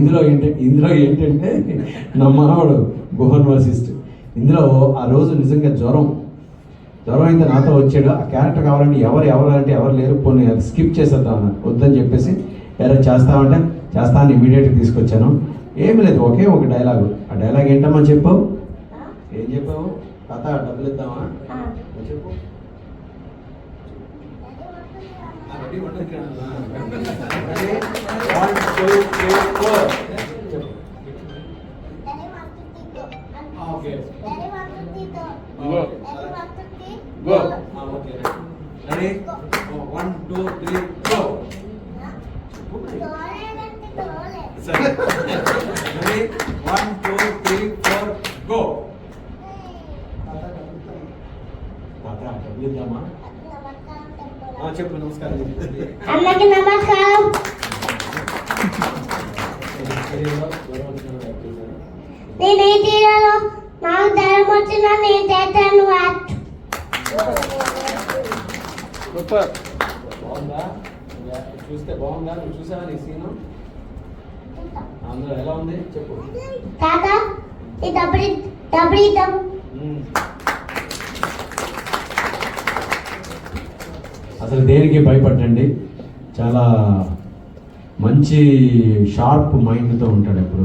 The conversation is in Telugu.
ఇందులో ఏంటంటే నా మనవాడు గుహన్ వశిష్ఠ్. ఇందులో ఆ రోజు నిజంగా జ్వరం అయితే నాతో వచ్చాడు. ఆ క్యారెక్టర్ కావాలంటే ఎవరు లేరు, పోనీ అది స్కిప్ చేసేద్దాం అన్న, వద్దని చెప్పేసి ఎవరైనా చేస్తామంటే చేస్తాను ఇమీడియట్గా తీసుకొచ్చాను. ఏమి లేదు, ఒకే ఒక డైలాగు. ఆ డైలాగ్ ఏంటమ్మా చెప్పావు? ఏం చెప్పావు? కథ డబ్బులు ఇద్దామా చెప్పు. Go. Okay. Ready? 1, 2, 3, go. Ready? 1, 2, 3, 4, go. చెప్పు. నమస్కారం. అందరికీ నమస్కారం. నేను ఈ తీరాలో నాకు ధైర్యం వచ్చినా నేను చేస్తాను. సూపర్. బాగుందా? చూస్తే బాగుందా? నువ్వు చూసావా నీ సీను? అందులో ఎలా ఉంది చెప్పు. తాత ఈ డబ్బులు ఇద్దాం. అసలు దేనికి భయపడండి. చాలా మంచి షార్ప్ మైండ్తో ఉంటాడు ఎప్పుడు.